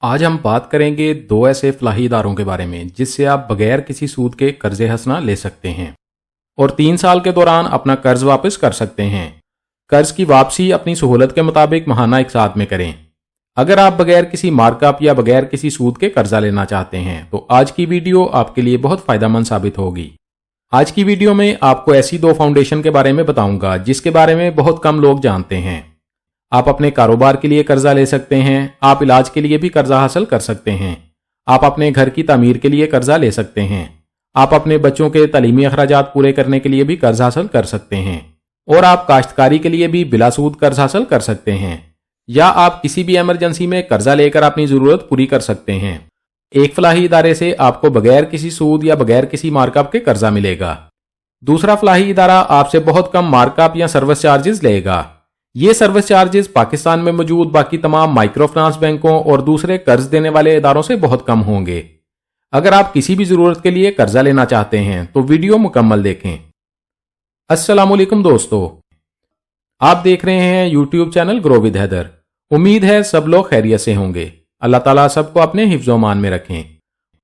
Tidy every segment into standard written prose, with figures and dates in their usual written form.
आज हम बात करेंगे दो ऐसे फलाही इदारों के बारे में जिससे आप बगैर किसी सूद के कर्ज हसना ले सकते हैं और 3 साल के दौरान अपना कर्ज वापस कर सकते हैं। कर्ज की वापसी अपनी सहूलत के मुताबिक महाना एक साथ में करें। अगर आप बगैर किसी मार्कअप या बगैर किसी सूद के कर्जा लेना चाहते हैं तो आज की वीडियो आपके लिए बहुत फायदेमंद साबित होगी। आज की वीडियो में आपको ऐसी दो फाउंडेशन के बारे में बताऊंगा जिसके बारे में बहुत कम लोग जानते हैं। आप अपने कारोबार के लिए कर्जा ले सकते हैं, आप इलाज के लिए भी कर्जा हासिल कर सकते हैं, आप अपने घर की तामीर के लिए कर्जा ले सकते हैं, आप अपने बच्चों के तालीमी अखराजात पूरे करने के लिए भी कर्ज हासिल कर सकते हैं और आप काश्तकारी के लिए भी बिला सूद कर्ज हासिल कर सकते हैं या आप किसी भी इमरजेंसी में कर्जा लेकर अपनी जरूरत पूरी कर सकते हैं। एक फलाही इदारे से आपको बगैर किसी सूद या बगैर किसी मार्कअप के कर्जा मिलेगा। दूसरा फलाही इदारा आपसे बहुत कम मार्कअप या सर्विस चार्जेस लेगा। ये सर्विस चार्जेस पाकिस्तान में मौजूद बाकी तमाम माइक्रो फाइनेंस बैंकों और दूसरे कर्ज देने वाले इदारों से बहुत कम होंगे। अगर आप किसी भी जरूरत के लिए कर्जा लेना चाहते हैं तो वीडियो मुकम्मल देखें। अस्सलामुअलैकुम दोस्तों, आप देख रहे हैं YouTube channel grow with Haider. उम्मीद है सब लोग खैरियत से होंगे। अल्लाह ताला सबको अपने हिफ्ज़-ओ-मान में रखें।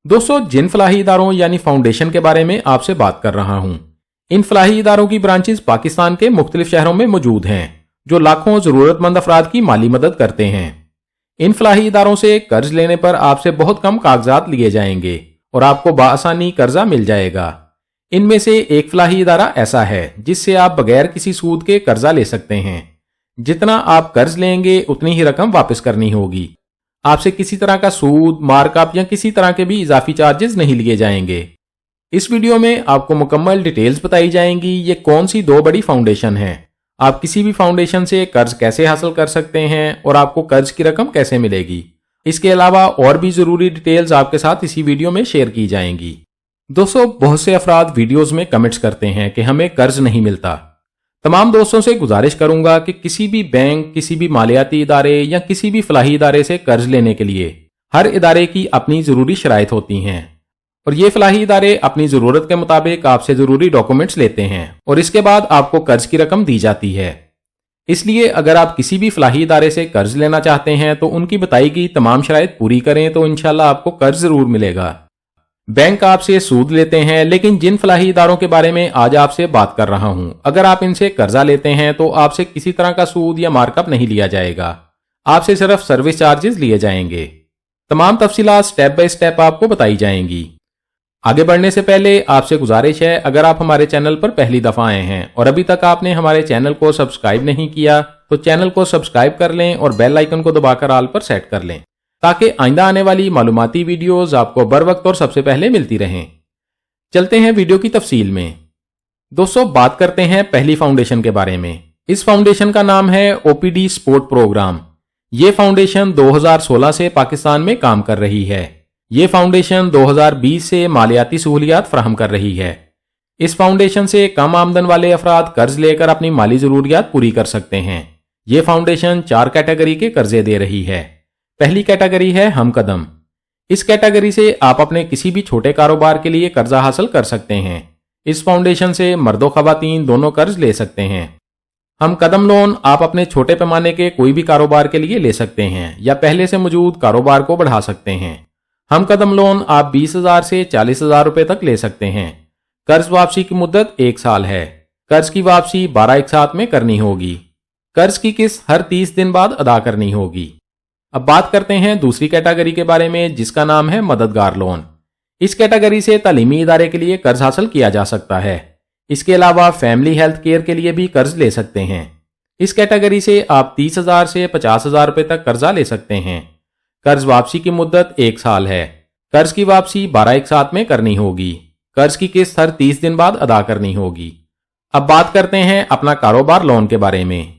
दोस्तों, जिन फलाही इदारों यानी फाउंडेशन के बारे में आपसे बात कर रहा हूं, इन फलाही इदारों की ब्रांचेस पाकिस्तान के मुख्तलिफ शहरों में मौजूद हैं जो लाखों जरूरतमंद अफराद की माली मदद करते हैं। इन फलाही इदारों से कर्ज लेने पर आपसे बहुत कम कागजात लिए जाएंगे और आपको बआसानी कर्जा मिल जाएगा। इनमें से एक फलाही इदारा ऐसा है जिससे आप बगैर किसी सूद के कर्जा ले सकते हैं। जितना आप कर्ज लेंगे उतनी ही रकम वापस करनी होगी। आपसे किसी तरह का सूद, मार्कअप या किसी तरह के भी इजाफी चार्जेस नहीं लिए जाएंगे। इस वीडियो में आपको मुकम्मल डिटेल्स बताई जाएंगी ये कौन सी दो बड़ी फाउंडेशन है, आप किसी भी फाउंडेशन से कर्ज कैसे हासिल कर सकते हैं और आपको कर्ज की रकम कैसे मिलेगी। इसके अलावा और भी जरूरी डिटेल्स आपके साथ इसी वीडियो में शेयर की जाएंगी। दोस्तों, बहुत से अफराद वीडियोस में कमेंट्स करते हैं कि हमें कर्ज नहीं मिलता। तमाम दोस्तों से गुजारिश करूंगा कि किसी भी बैंक, किसी भी मालियाती इदारे या किसी भी फलाही इदारे से कर्ज लेने के लिए हर इदारे की अपनी जरूरी शराइत होती हैं और ये फलाही इदारे अपनी जरूरत के मुताबिक आपसे जरूरी डॉक्यूमेंट्स लेते हैं और इसके बाद आपको कर्ज की रकम दी जाती है। इसलिए अगर आप किसी भी फलाही इदारे से कर्ज लेना चाहते हैं तो उनकी बताई गई तमाम शराइत पूरी करें तो इंशाल्लाह आपको कर्ज जरूर मिलेगा। बैंक आपसे सूद लेते हैं, लेकिन जिन फलाही इदारों के बारे में आज आपसे बात कर रहा हूं, अगर आप इनसे कर्जा लेते हैं तो आपसे किसी तरह का सूद या मार्कअप नहीं लिया जाएगा। आपसे सिर्फ सर्विस चार्जेस लिए जाएंगे। तमाम तफसीलात स्टेप बाय स्टेप आपको बताई जाएंगी। आगे बढ़ने से पहले आपसे गुजारिश है, अगर आप हमारे चैनल पर पहली दफा आए हैं और अभी तक आपने हमारे चैनल को सब्सक्राइब नहीं किया तो चैनल को सब्सक्राइब कर लें और बेल आइकन को दबाकर ऑल पर सेट कर लें ताकि आइंदा आने वाली मालूमाती वीडियोस आपको बर वक्त और सबसे पहले मिलती रहें। चलते हैं वीडियो की तफसील में। दोस्तों, बात करते हैं पहली फाउंडेशन के बारे में। इस फाउंडेशन का नाम है ओपीडी सपोर्ट प्रोग्राम। ये फाउंडेशन 2016 से पाकिस्तान में काम कर रही है। ये फाउंडेशन 2020 से मालियाती सहूलियात फराहम कर रही है। इस फाउंडेशन से कम आमदन वाले अफराद कर्ज लेकर अपनी माली जरूरियात पूरी कर सकते हैं। ये फाउंडेशन 4 कैटेगरी के कर्जे दे रही है। पहली कैटेगरी है हम कदम। इस कैटेगरी से आप अपने किसी भी छोटे कारोबार के लिए कर्जा हासिल कर सकते हैं। इस फाउंडेशन से मर्दो खवातीन दोनों कर्ज ले सकते हैं। हम कदम लोन आप अपने छोटे पैमाने के कोई भी कारोबार के लिए ले सकते हैं या पहले से मौजूद कारोबार को बढ़ा सकते हैं। हम कदम लोन आप 20,000 से 40,000 रुपए तक ले सकते हैं। कर्ज वापसी की मुद्दत 1 साल है। कर्ज की वापसी 12 एक साथ में करनी होगी। कर्ज की किस्त हर 30 दिन बाद अदा करनी होगी। अब बात करते हैं दूसरी कैटेगरी के बारे में जिसका नाम है मददगार लोन। इस कैटेगरी से तालीमी इदारे के लिए कर्ज हासिल किया जा सकता है। इसके अलावा फैमिली हेल्थ केयर के लिए भी कर्ज ले सकते हैं। इस कैटेगरी से आप 30,000 से 50,000 रुपए तक कर्जा ले सकते हैं। कर्ज वापसी की मुद्दत 1 साल है। कर्ज की वापसी 12 एक साथ में करनी होगी। कर्ज की किस्त हर 30 दिन बाद अदा करनी होगी। अब बात करते हैं अपना कारोबार लोन के बारे में।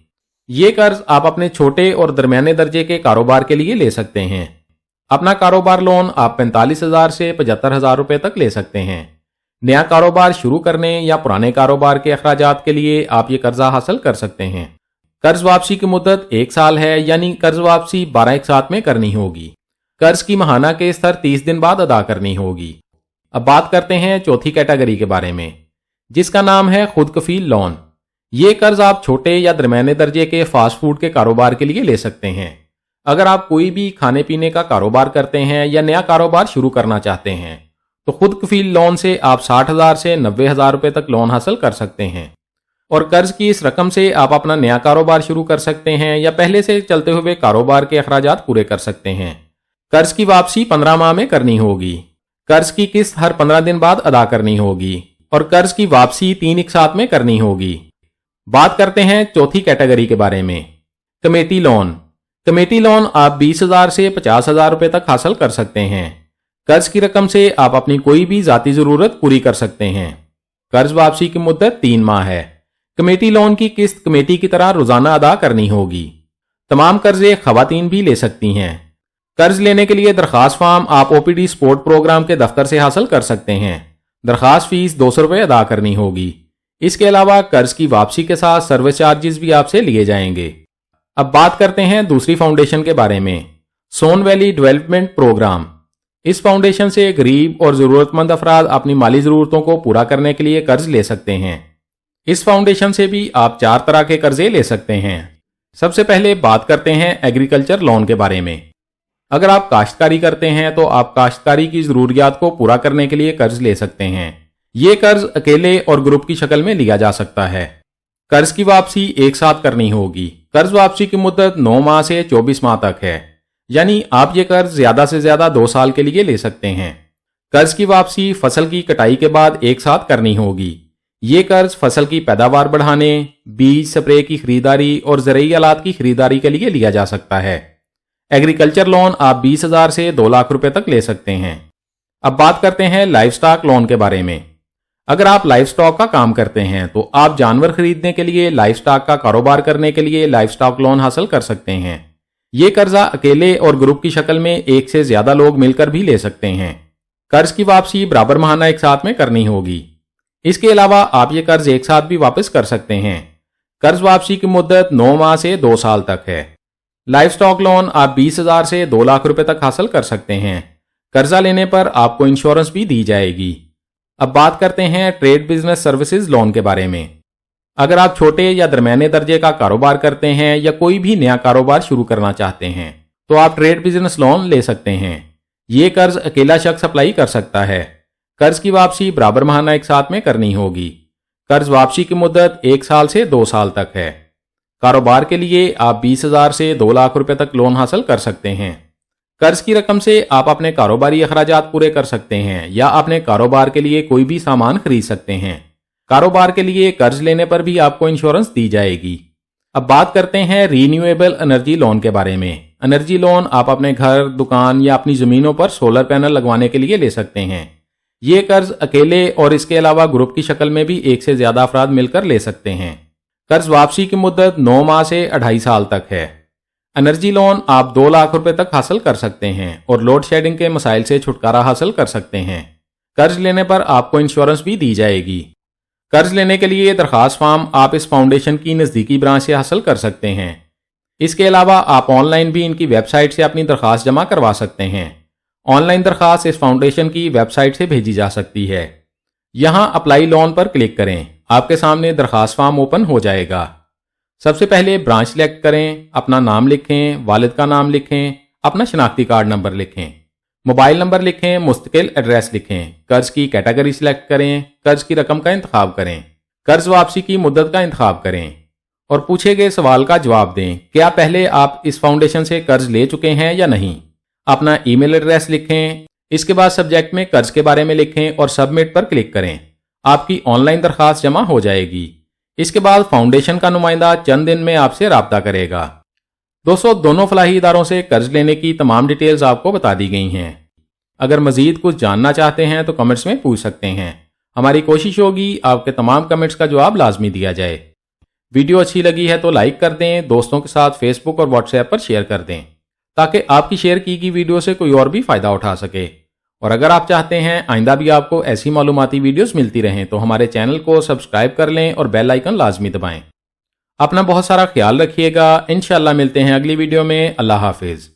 ये कर्ज आप अपने छोटे और दरमियाने दर्जे के कारोबार के लिए ले सकते हैं। अपना कारोबार लोन आप 45,000 से 75,000 रुपए तक ले सकते हैं। नया कारोबार शुरू करने या पुराने कारोबार के अखराजात के लिए आप ये कर्जा हासिल कर सकते हैं। कर्ज वापसी की मुद्दत 1 साल है, यानी कर्ज वापसी 12 एक साथ में करनी होगी। कर्ज की महाना किस्त हर 30 दिन बाद अदा करनी होगी। अब बात करते हैं चौथी कैटेगरी के बारे में जिसका नाम है खुद कफील लोन। ये कर्ज आप छोटे या दरमियाने दर्जे के फास्ट फूड के कारोबार के लिए ले सकते हैं। اگر آپ کوئی بھی کھانے پینے کا کاروبار کرتے ہیں یا نیا کاروبار شروع کرنا چاہتے ہیں تو خود کفیل لون سے آپ 60,000 سے 90,000 روپے تک لون حاصل کر سکتے ہیں، اور قرض کی اس رقم سے آپ اپنا نیا کاروبار شروع کر سکتے ہیں یا پہلے سے چلتے ہوئے کاروبار کے اخراجات پورے کر سکتے ہیں۔ قرض کی واپسی 15 ماہ میں کرنی ہوگی، قرض کی قسط ہر 15 دن بعد ادا کرنی ہوگی، اور قرض کی واپسی 3 ایک ساتھ میں کرنی ہوگی۔ بات کرتے ہیں چوتھی کیٹیگری کے بارے میں، کمیٹی لون۔ کمیٹی لون آپ 20,000 سے 50,000 روپے تک حاصل کر سکتے ہیں۔ قرض کی رقم سے آپ اپنی کوئی بھی ذاتی ضرورت پوری کر سکتے ہیں۔ قرض واپسی کی مدت 3 ماہ ہے۔ کمیٹی لون کی قسط کمیٹی کی طرح روزانہ ادا کرنی ہوگی۔ تمام قرضے خواتین بھی لے سکتی ہیں۔ قرض لینے کے لیے درخواست فارم آپ OPD سپورٹ پروگرام کے دفتر سے حاصل کر سکتے ہیں۔ درخواست فیس 200 روپے ادا کرنی ہوگی۔ اس کے علاوہ قرض کی واپسی کے ساتھ سروس چارجز بھی آپ سے لیے جائیں گے۔ اب بات کرتے ہیں دوسری فاؤنڈیشن کے بارے میں، سون ویلی ڈیولپمنٹ پروگرام۔ اس فاؤنڈیشن سے غریب اور ضرورت مند افراد اپنی مالی ضرورتوں کو پورا کرنے کے لیے قرض لے سکتے ہیں۔ اس فاؤنڈیشن سے بھی آپ 4 طرح کے قرضے لے سکتے ہیں۔ سب سے پہلے بات کرتے ہیں ایگریکلچر لون کے بارے میں۔ اگر آپ کاشتکاری کرتے ہیں تو آپ کاشتکاری کی ضروریات کو پورا کرنے کے لیے قرض لے سکتے ہیں۔ یہ قرض اکیلے اور گروپ کی شکل میں لیا جا سکتا ہے۔ قرض کی واپسی ایک ساتھ کرنی ہوگی۔ قرض واپسی کی مدت 9 ماہ سے 24 ماہ تک ہے، یعنی آپ یہ قرض زیادہ سے زیادہ 2 سال کے لیے لے سکتے ہیں۔ قرض کی واپسی فصل کی کٹائی کے بعد ایک ساتھ کرنی ہوگی۔ یہ قرض فصل کی پیداوار بڑھانے، بیج سپرے کی خریداری اور زرعی آلات کی خریداری کے لیے لیا جا سکتا ہے۔ ایگریکلچر لون آپ 20,000 سے 2 لاکھ روپے تک لے سکتے ہیں۔ اب بات کرتے ہیں لائف سٹاک لون کے بارے میں۔ اگر آپ لائف سٹاک کا کام کرتے ہیں تو آپ جانور خریدنے کے لیے، لائف سٹاک کا کاروبار کرنے کے لیے لائف سٹاک لون حاصل کر سکتے ہیں۔ یہ قرضہ اکیلے اور گروپ کی شکل میں ایک سے زیادہ لوگ مل کر بھی لے سکتے ہیں۔ قرض کی واپسی برابر ماہانہ ایک ساتھ میں کرنی ہوگی۔ اس کے علاوہ آپ یہ قرض ایک ساتھ بھی واپس کر سکتے ہیں۔ قرض واپسی کی مدت 9 ماہ سے 2 سال تک ہے۔ لائف سٹاک لون آپ 20,000 سے 2 لاکھ روپے تک حاصل کر سکتے ہیں۔ قرضہ لینے پر آپ کو انشورنس بھی دی جائے گی۔ اب بات کرتے ہیں ٹریڈ بزنس سروسز لون کے بارے میں۔ اگر آپ چھوٹے یا درمیانے درجے کا کاروبار کرتے ہیں یا کوئی بھی نیا کاروبار شروع کرنا چاہتے ہیں تو آپ ٹریڈ بزنس لون لے سکتے ہیں۔ یہ قرض اکیلا شخص اپلائی کر سکتا ہے۔ قرض کی واپسی برابر ماہانہ ایک ساتھ میں کرنی ہوگی۔ قرض واپسی کی مدت 1 سال سے 2 سال تک ہے۔ کاروبار کے لیے آپ 20,000 سے 2 لاکھ روپے تک لون حاصل کر سکتے ہیں۔ قرض کی رقم سے آپ اپنے کاروباری اخراجات پورے کر سکتے ہیں یا اپنے کاروبار کے لیے کوئی بھی سامان خرید سکتے ہیں۔ کاروبار کے لیے قرض لینے پر بھی آپ کو انشورنس دی جائے گی۔ اب بات کرتے ہیں رینیویبل انرجی لون کے بارے میں۔ انرجی لون آپ اپنے گھر، دکان یا اپنی زمینوں پر سولر پینل لگوانے کے لیے لے سکتے ہیں۔ یہ قرض اکیلے اور اس کے علاوہ گروپ کی شکل میں بھی ایک سے زیادہ افراد مل کر لے سکتے ہیں۔ قرض واپسی کی مدت 9 ماہ سے 2.5 سال تک ہے۔ انرجی لون آپ 2 لاکھ روپے تک حاصل کر سکتے ہیں اور لوڈ شیڈنگ کے مسائل سے چھٹکارا حاصل کر سکتے ہیں۔ قرض لینے پر آپ کو انشورنس بھی دی جائے گی۔ قرض لینے کے لیے درخواست فارم آپ اس فاؤنڈیشن کی نزدیکی برانچ سے حاصل کر سکتے ہیں۔ اس کے علاوہ آپ آن لائن بھی ان کی ویب سائٹ سے اپنی درخواست جمع کروا سکتے ہیں۔ آن لائن درخواست اس فاؤنڈیشن کی ویب سائٹ سے بھیجی جا سکتی ہے۔ یہاں اپلائی لون پر کلک کریں، آپ کے سامنے درخواست فارم اوپن ہو جائے گا۔ سب سے پہلے برانچ سلیکٹ کریں، اپنا نام لکھیں، والد کا نام لکھیں، اپنا شناختی کارڈ نمبر لکھیں، موبائل نمبر لکھیں، مستقل ایڈریس لکھیں، قرض کی کیٹیگری سلیکٹ کریں، قرض کی رقم کا انتخاب کریں، قرض واپسی کی مدت کا انتخاب کریں اور پوچھے گئے سوال کا جواب دیں۔ کیا پہلے آپ اس فاؤنڈیشن سے قرض لے چکے ہیں یا نہیں؟ اپنا ای میل ایڈریس لکھیں۔ اس کے بعد سبجیکٹ میں قرض کے بارے میں لکھیں اور سبمٹ پر کلک کریں۔ آپ کی آن لائن درخواست جمع ہو جائے گی۔ اس کے بعد فاؤنڈیشن کا نمائندہ چند دن میں آپ سے رابطہ کرے گا۔ دوستو، دونوں فلاحی اداروں سے قرض لینے کی تمام ڈیٹیلز آپ کو بتا دی گئی ہیں۔ اگر مزید کچھ جاننا چاہتے ہیں تو کمنٹس میں پوچھ سکتے ہیں۔ ہماری کوشش ہوگی آپ کے تمام کمنٹس کا جواب لازمی دیا جائے۔ ویڈیو اچھی لگی ہے تو لائک کر دیں، دوستوں کے ساتھ فیس بک اور واٹس ایپ پر شیئر کر دیں تاکہ آپ کی شیئر کی گئی ویڈیو سے کوئی اور بھی فائدہ اٹھا سکے۔ اور اگر آپ چاہتے ہیں آئندہ بھی آپ کو ایسی معلوماتی ویڈیوز ملتی رہیں تو ہمارے چینل کو سبسکرائب کر لیں اور بیل آئیکن لازمی دبائیں۔ اپنا بہت سارا خیال رکھیے گا۔ انشاءاللہ ملتے ہیں اگلی ویڈیو میں۔ اللہ حافظ۔